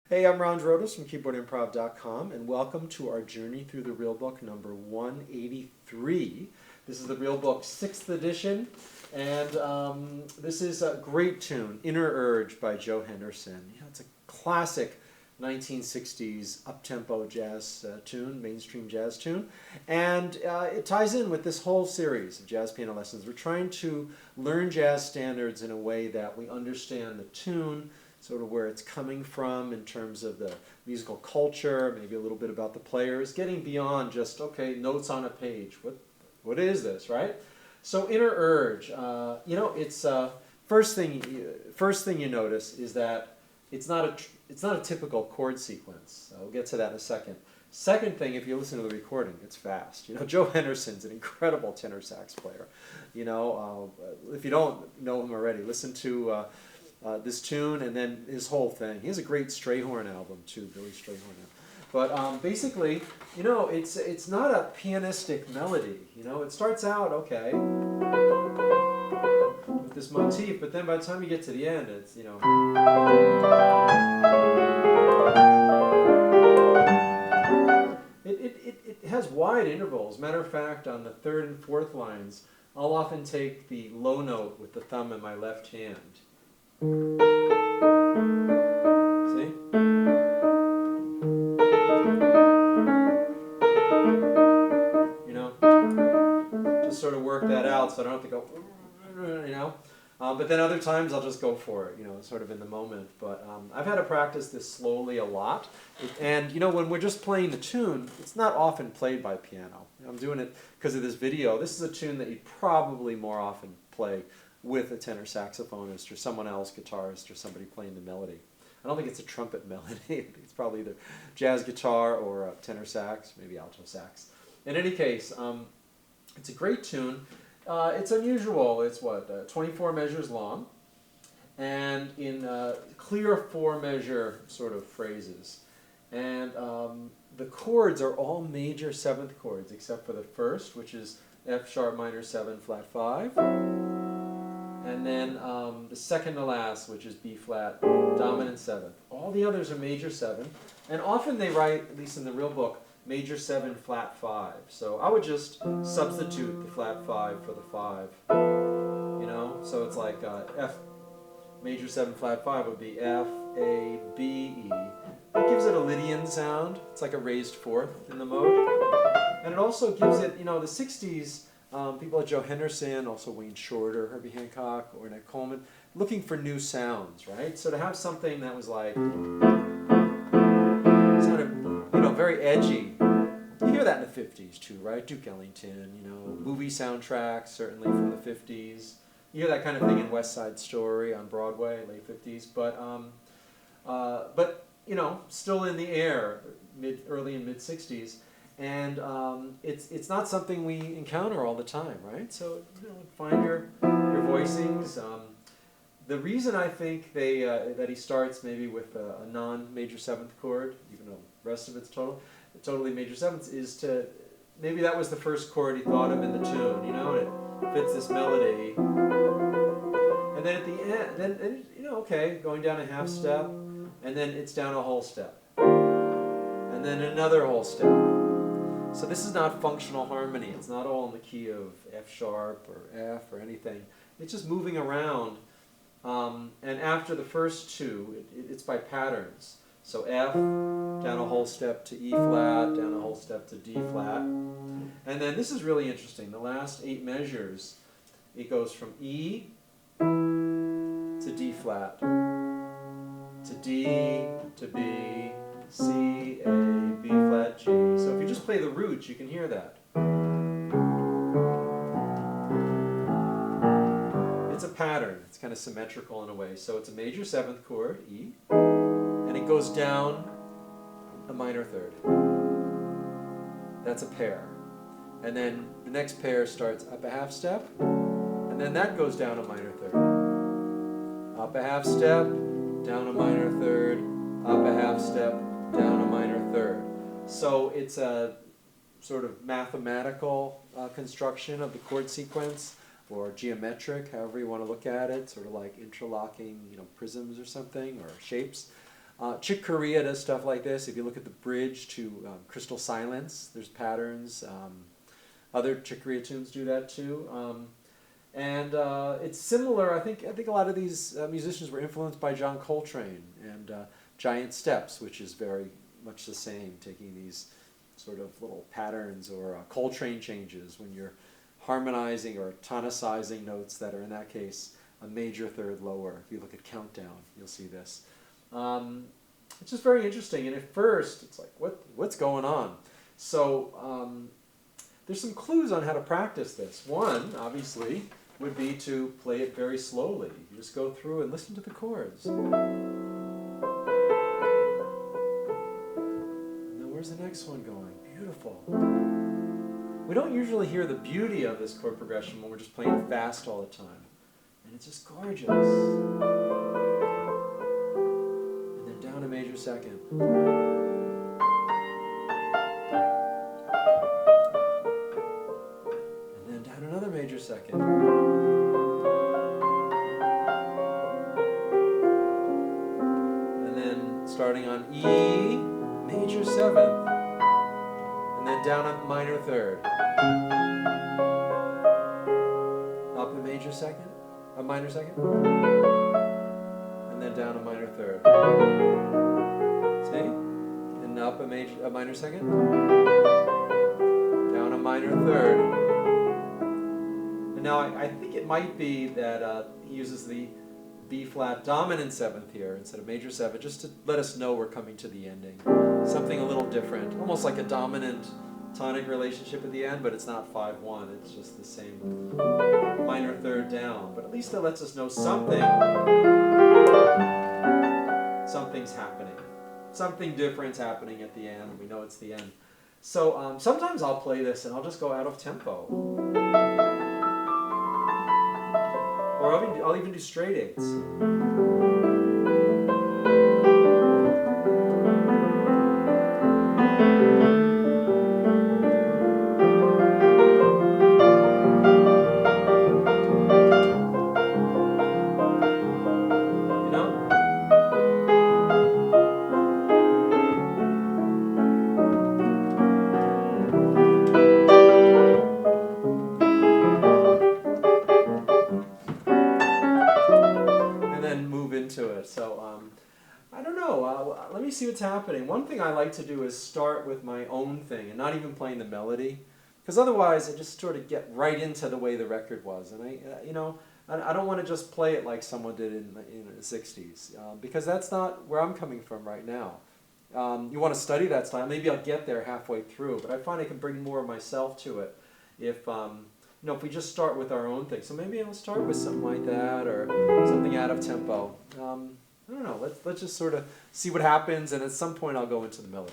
Hey, I'm Ron Drotos from keyboardimprov.com, and welcome to our journey through the Real Book number 183. This is the Real Book 6th edition, and this is a great tune, Inner Urge by Joe Henderson. You know, it's a classic 1960s up-tempo jazz tune, mainstream jazz tune, and it ties in with this whole series of jazz piano lessons. We're trying to learn jazz standards in a way that we understand the tune, sort of where it's coming from in terms of the musical culture, maybe a little bit about the players, getting beyond just, okay, notes on a page. What is this, right? So Inner Urge, it's first thing you notice is that it's not a typical chord sequence. We'll get to that in a second. Second thing, if you listen to the recording, it's fast. You know, Joe Henderson's an incredible tenor sax player. You know, if you don't know him already, listen to this tune and then his whole thing. He has a great Strayhorn album too, Billy Strayhorn. But basically, you know, it's not a pianistic melody. You know, it starts out okay with this motif, but then by the time you get to the end, it's, you know, it has wide intervals. Matter of fact, on the third and fourth lines, I'll often take the low note with the thumb in my left hand. See? You know, just sort of work that out so I don't have to go, you know. But then other times I'll just go for it, you know, sort of in the moment. But I've had to practice this slowly a lot. And, you know, when we're just playing the tune, it's not often played by piano. I'm doing it because of this video. This is a tune that you'd probably more often play with a tenor saxophonist or someone else, guitarist, or somebody playing the melody. I don't think it's a trumpet melody. It's probably either jazz guitar or tenor sax, maybe alto sax. In any case, it's a great tune. It's unusual. It's 24 measures long, and in clear 4-measure sort of phrases. And the chords are all major 7th chords, except for the first, which is F sharp minor 7 flat 5. And then the second to last, which is B flat, dominant 7th. All the others are major 7. And often they write, at least in the real book, major 7 flat 5. So I would just substitute the flat 5 for the 5. You know? So it's like F major 7 flat 5 would be F, A, B, E. It gives it a Lydian sound. It's like a raised 4th in the mode. And it also gives it, you know, the 60s, people like Joe Henderson, also Wayne Shorter, Herbie Hancock, Ornette Coleman, looking for new sounds, right? So to have something that was like, sounded, you know, very edgy. You hear that in the 50s too, right? Duke Ellington, you know, movie soundtracks, certainly from the 50s. You hear that kind of thing in West Side Story on Broadway, late 50s. But you know, still in the air, early and mid 60s. And it's not something we encounter all the time, right? So, you know, find your voicings. The reason I think that he starts maybe with a non-major 7th chord, even though the rest of it's totally major 7ths, is to maybe that was the first chord he thought of in the tune, you know, and it fits this melody. And then at the end, then you know, okay, going down a half step, and then it's down a whole step, and then another whole step. So this is not functional harmony. It's not all in the key of F sharp or F or anything. It's just moving around. And after the first two, it's by patterns. So F, down a whole step to E flat, down a whole step to D flat. And then this is really interesting. The last 8 measures, it goes from E to D flat, to D, to B, C, A, B flat, G. So if you just play the roots, you can hear that. It's a pattern. It's kind of symmetrical in a way. So it's a major 7th chord, E, and it goes down a minor 3rd. That's a pair. And then the next pair starts up a half step, and then that goes down a minor 3rd. Up a half step, down a minor 3rd, up a half step, down a minor 3rd. So it's a sort of mathematical construction of the chord sequence, or geometric, however you want to look at it, sort of like interlocking, you know, prisms or something, or shapes. Chick Corea does stuff like this. If you look at the bridge to Crystal Silence, there's patterns. Other Chick Corea tunes do that too. And it's similar. I think a lot of these musicians were influenced by John Coltrane and Giant Steps, which is very much the same, taking these sort of little patterns or Coltrane changes when you're harmonizing or tonicizing notes that are, in that case, a major third lower. If you look at Countdown, you'll see this. It's just very interesting, and at first it's like, what's going on? So there's some clues on how to practice this. One, obviously, would be to play it very slowly. You just go through and listen to the chords. And then where's the next one going? Beautiful. We don't usually hear the beauty of this chord progression when we're just playing it fast all the time. And it's just gorgeous. And then down a major second. And then down another major second. And then starting on E, major seventh. And then down a minor third. Up a major second. A minor second, and then down a minor third. See? And up a minor second, down a minor third. And now I think it might be that he uses the B flat dominant seventh here instead of major seventh, just to let us know we're coming to the ending. Something a little different, almost like a dominant tonic relationship at the end, but it's not 5-1, it's just the same minor third down. But at least that lets us know something's happening. Something different's happening at the end. We know it's the end. So sometimes I'll play this and I'll just go out of tempo. Or I'll even do straight eights. Let me see what's happening. One thing I like to do is start with my own thing and not even playing the melody, because otherwise I just sort of get right into the way the record was, and I don't want to just play it like someone did in the 60s, because that's not where I'm coming from right now. You want to study that style. Maybe I'll get there halfway through, but I find I can bring more of myself to it if if we just start with our own thing. So maybe I'll start with something like that or something out of tempo. I don't know, let's just sort of see what happens, and at some point I'll go into the melody.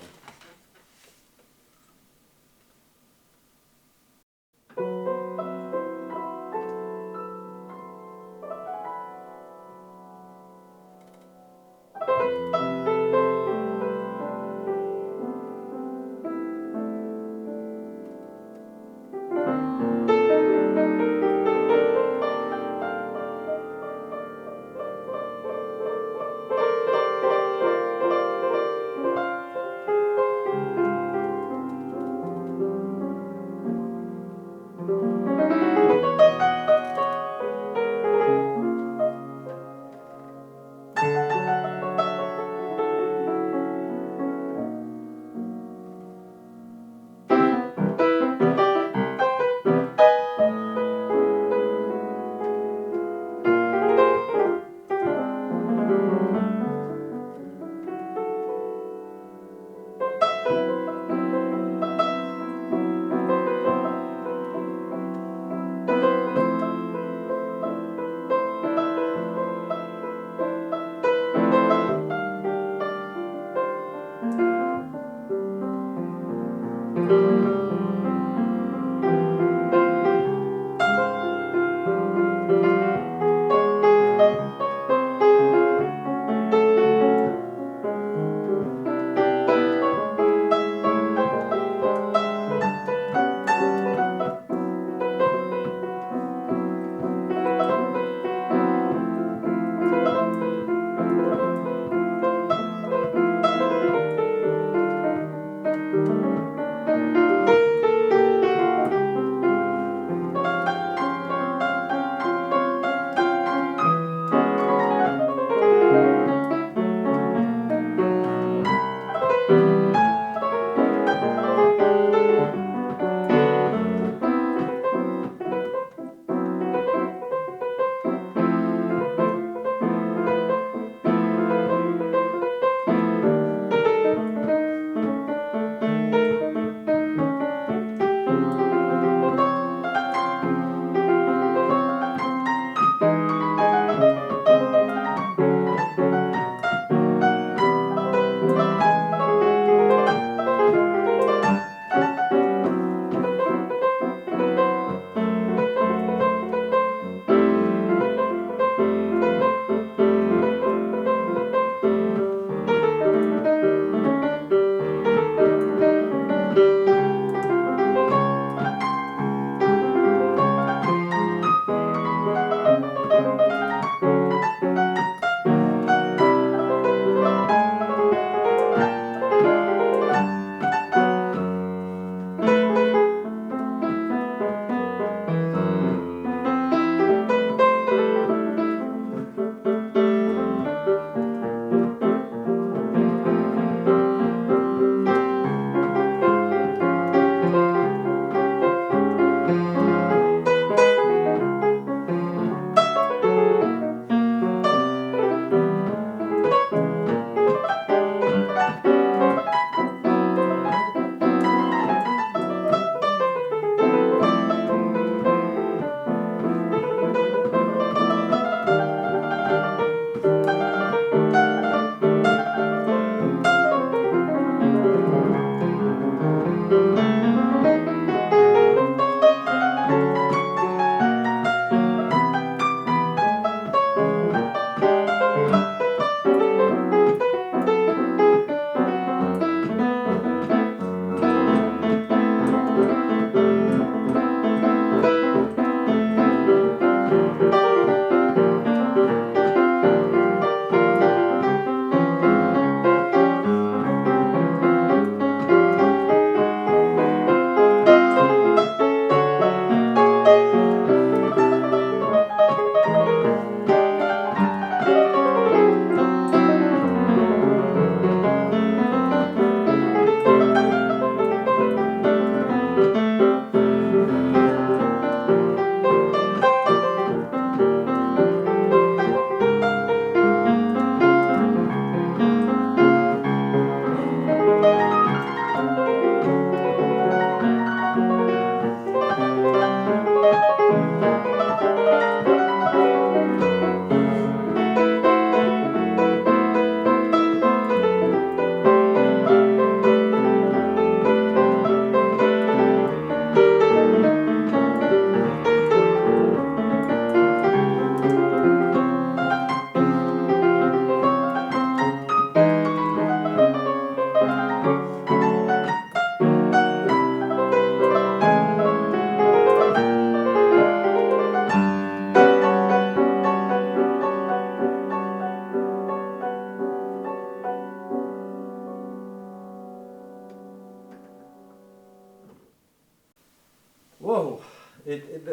whoa,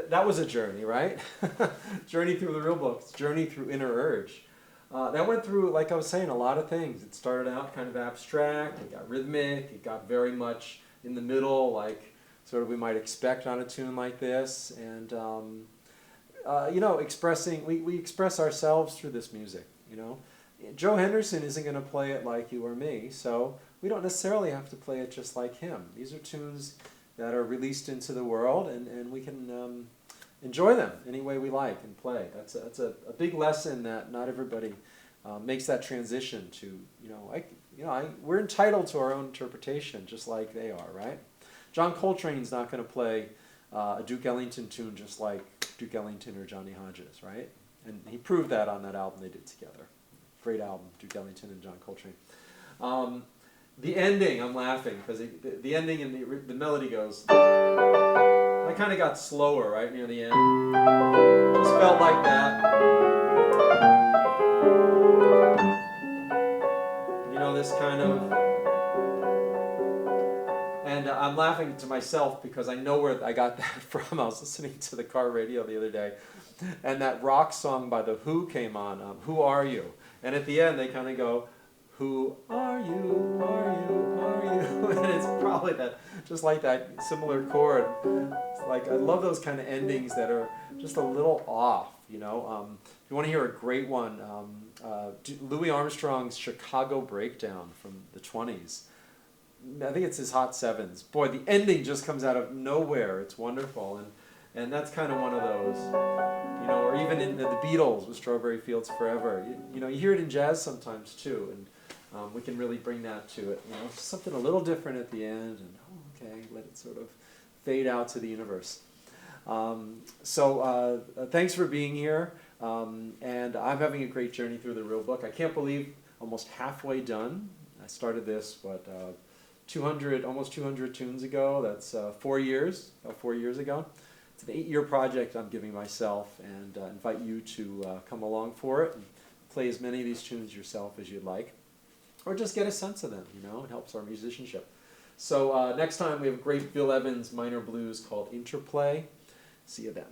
that was a journey, right? Journey through the real book, journey through inner urge. That went through, like I was saying, a lot of things. It started out kind of abstract, it got rhythmic, it got very much in the middle, like sort of we might expect on a tune like this. And, you know, we express ourselves through this music, you know. Joe Henderson isn't going to play it like you or me, so we don't necessarily have to play it just like him. These are tunes that are released into the world, and we can enjoy them any way we like and play. That's a big lesson that not everybody makes that transition to. We're entitled to our own interpretation, just like they are, right? John Coltrane's not going to play a Duke Ellington tune just like Duke Ellington or Johnny Hodges, right? And he proved that on that album they did together. Great album, Duke Ellington and John Coltrane. The ending, I'm laughing, because the ending and the melody goes, I kind of got slower right near the end. Just felt like that. You know, this kind of, and I'm laughing to myself because I know where I got that from. I was listening to the car radio the other day, and that rock song by The Who came on, Who Are You? And at the end they kind of go, who are you, are you, are you? And it's probably that, just like that similar chord. It's like, I love those kind of endings that are just a little off, you know. If you want to hear a great one, Louis Armstrong's Chicago Breakdown from the 20s. I think it's his Hot Sevens. Boy, the ending just comes out of nowhere. It's wonderful. And that's kind of one of those, you know, or even in the Beatles with Strawberry Fields Forever. You know, you hear it in jazz sometimes too, and we can really bring that to it. You know, something a little different at the end, and okay, let it sort of fade out to the universe. Thanks for being here, and I'm having a great journey through the real book. I can't believe almost halfway done. I started this, almost 200 tunes ago. That's 4 years, about 4 years ago. It's an 8-year project I'm giving myself, and invite you to come along for it and play as many of these tunes yourself as you'd like, or just get a sense of them. You know, it helps our musicianship. So next time we have a great Bill Evans minor blues called Interplay. See you then.